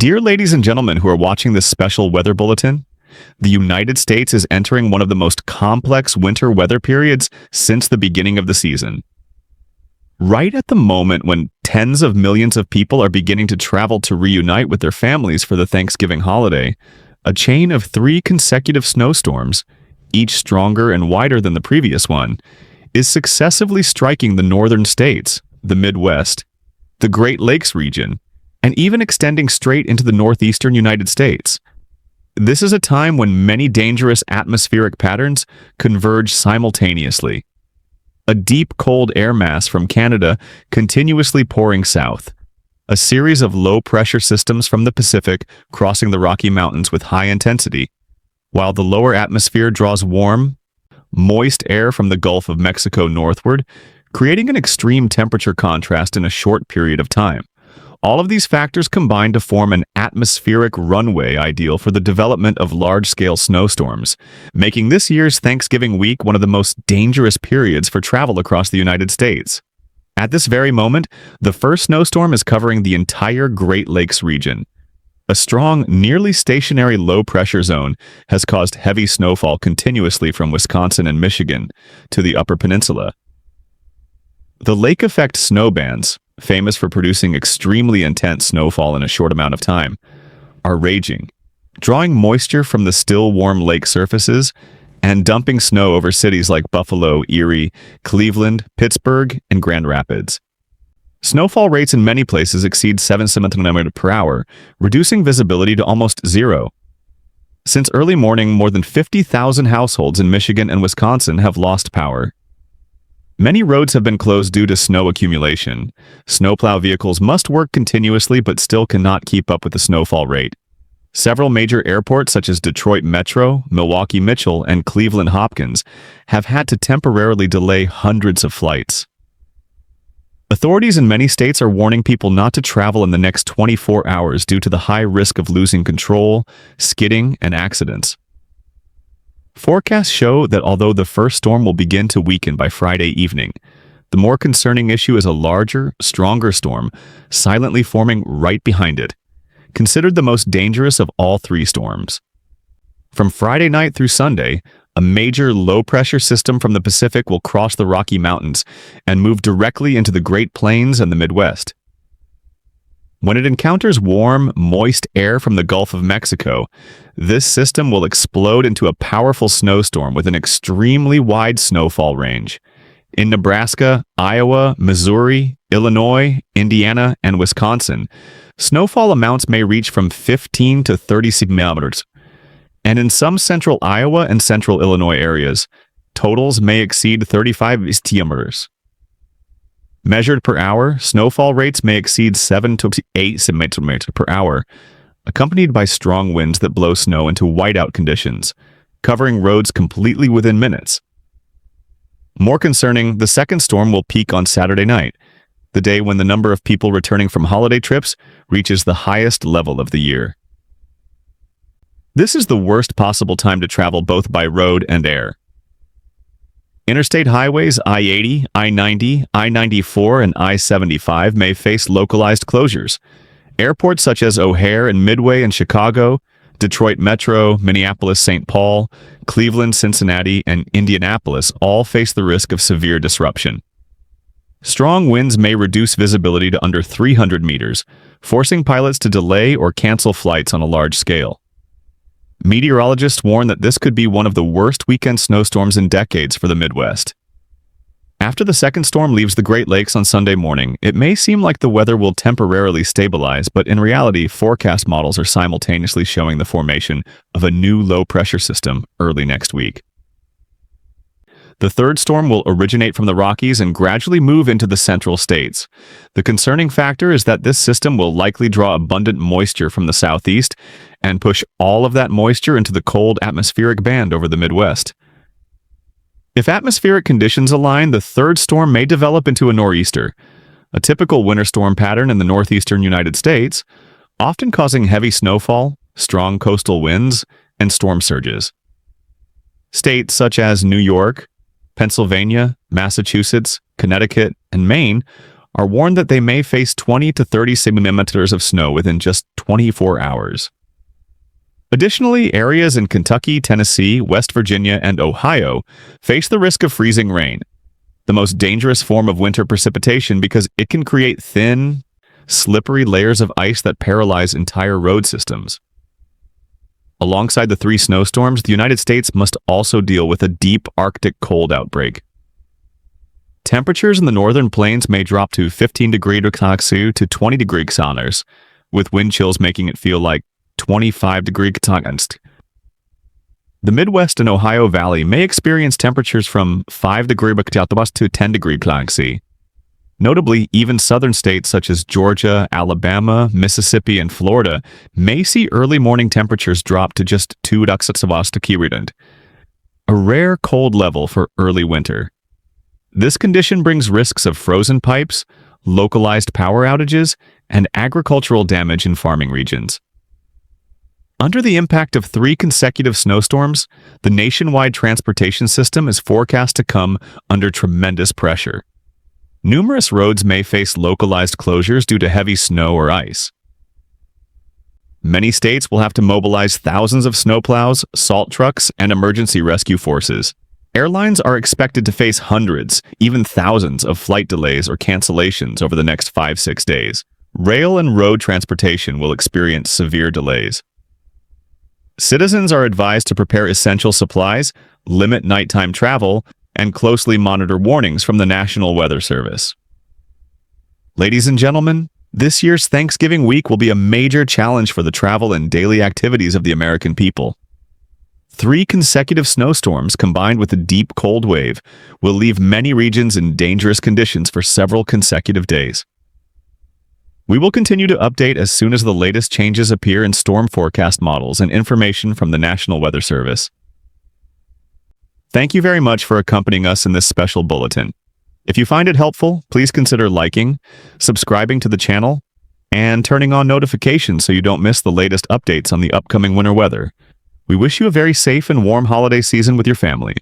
Dear ladies and gentlemen who are watching this special weather bulletin, the United States is entering one of the most complex winter weather periods since the beginning of the season. Right at the moment when tens of millions of people are beginning to travel to reunite with their families for the Thanksgiving holiday, a chain of 3 consecutive snowstorms, each stronger and wider than the previous one, is successively striking the northern states, the Midwest, the Great Lakes region, and even extending straight into the northeastern United States. This is a time when many dangerous atmospheric patterns converge simultaneously. A deep cold air mass from Canada continuously pouring south. A series of low-pressure systems from the Pacific crossing the Rocky Mountains with high intensity, while the lower atmosphere draws warm, moist air from the Gulf of Mexico northward, creating an extreme temperature contrast in a short period of time. All of these factors combine to form an atmospheric runway ideal for the development of large-scale snowstorms, making this year's Thanksgiving week one of the most dangerous periods for travel across the United States. At this very moment, the first snowstorm is covering the entire Great Lakes region. A strong, nearly stationary low-pressure zone has caused heavy snowfall continuously from Wisconsin and Michigan to the Upper Peninsula. The lake effect snow bands, famous for producing extremely intense snowfall in a short amount of time, are raging, drawing moisture from the still warm lake surfaces and dumping snow over cities like Buffalo, Erie, Cleveland, Pittsburgh, and Grand Rapids. Snowfall rates in many places exceed 7 centimeters per hour, reducing visibility to almost zero. Since early morning, more than 50,000 households in Michigan and Wisconsin have lost power. Many roads have been closed due to snow accumulation. Snowplow vehicles must work continuously but still cannot keep up with the snowfall rate. Several major airports such as Detroit Metro, Milwaukee Mitchell, and Cleveland Hopkins have had to temporarily delay hundreds of flights. Authorities in many states are warning people not to travel in the next 24 hours due to the high risk of losing control, skidding, and accidents. Forecasts show that although the first storm will begin to weaken by Friday evening, the more concerning issue is a larger, stronger storm silently forming right behind it, considered the most dangerous of all 3 storms. From Friday night through Sunday, a major low-pressure system from the Pacific will cross the Rocky Mountains and move directly into the Great Plains and the Midwest. When it encounters warm, moist air from the Gulf of Mexico, this system will explode into a powerful snowstorm with an extremely wide snowfall range. In Nebraska, Iowa, Missouri, Illinois, Indiana, and Wisconsin, snowfall amounts may reach from 15 to 30 centimeters, and in some central Iowa and central Illinois areas, totals may exceed 35 centimeters. Measured per hour, snowfall rates may exceed 7 to 8 centimeters per hour, accompanied by strong winds that blow snow into whiteout conditions, covering roads completely within minutes. More concerning, the second storm will peak on Saturday night, the day when the number of people returning from holiday trips reaches the highest level of the year. This is the worst possible time to travel both by road and air. Interstate highways I-80, I-90, I-94, and I-75 may face localized closures. Airports such as O'Hare and Midway in Chicago, Detroit Metro, Minneapolis-St. Paul, Cleveland, Cincinnati, and Indianapolis all face the risk of severe disruption. Strong winds may reduce visibility to under 300 meters, forcing pilots to delay or cancel flights on a large scale. Meteorologists warn that this could be one of the worst weekend snowstorms in decades for the Midwest. After the second storm leaves the Great Lakes on Sunday morning, it may seem like the weather will temporarily stabilize, but in reality, forecast models are simultaneously showing the formation of a new low-pressure system early next week. The third storm will originate from the Rockies and gradually move into the central states. The concerning factor is that this system will likely draw abundant moisture from the southeast and push all of that moisture into the cold atmospheric band over the Midwest. If atmospheric conditions align, the third storm may develop into a nor'easter, a typical winter storm pattern in the northeastern United States, often causing heavy snowfall, strong coastal winds, and storm surges. States such as New York, Pennsylvania, Massachusetts, Connecticut, and Maine are warned that they may face 20 to 30 centimeters of snow within just 24 hours. Additionally, areas in Kentucky, Tennessee, West Virginia, and Ohio face the risk of freezing rain, the most dangerous form of winter precipitation because it can create thin, slippery layers of ice that paralyze entire road systems. Alongside the 3 snowstorms, the United States must also deal with a deep Arctic cold outbreak. Temperatures in the northern plains may drop to 15 degrees Celsius to 20 degrees Celsius, with wind chills making it feel like 25 degrees Celsius. The Midwest and Ohio Valley may experience temperatures from 5 degrees Celsius to 10 degrees Celsius. Notably, even southern states such as Georgia, Alabama, Mississippi, and Florida may see early morning temperatures drop to just 2 degrees Celsius, a rare cold level for early winter. This condition brings risks of frozen pipes, localized power outages, and agricultural damage in farming regions. Under the impact of 3 consecutive snowstorms, the nationwide transportation system is forecast to come under tremendous pressure. Numerous roads may face localized closures due to heavy snow or ice. Many states will have to mobilize thousands of snowplows, salt trucks, and emergency rescue forces. Airlines are expected to face hundreds, even thousands of flight delays or cancellations over the next 5-6 days. Rail and road transportation will experience severe delays. Citizens are advised to prepare essential supplies, limit nighttime travel, and closely monitor warnings from the National Weather Service. Ladies and gentlemen, this year's Thanksgiving week will be a major challenge for the travel and daily activities of the American people. 3 consecutive snowstorms combined with a deep cold wave will leave many regions in dangerous conditions for several consecutive days. We will continue to update as soon as the latest changes appear in storm forecast models and information from the National Weather Service. Thank you very much for accompanying us in this special bulletin. If you find it helpful, please consider liking, subscribing to the channel, and turning on notifications so you don't miss the latest updates on the upcoming winter weather. We wish you a very safe and warm holiday season with your family.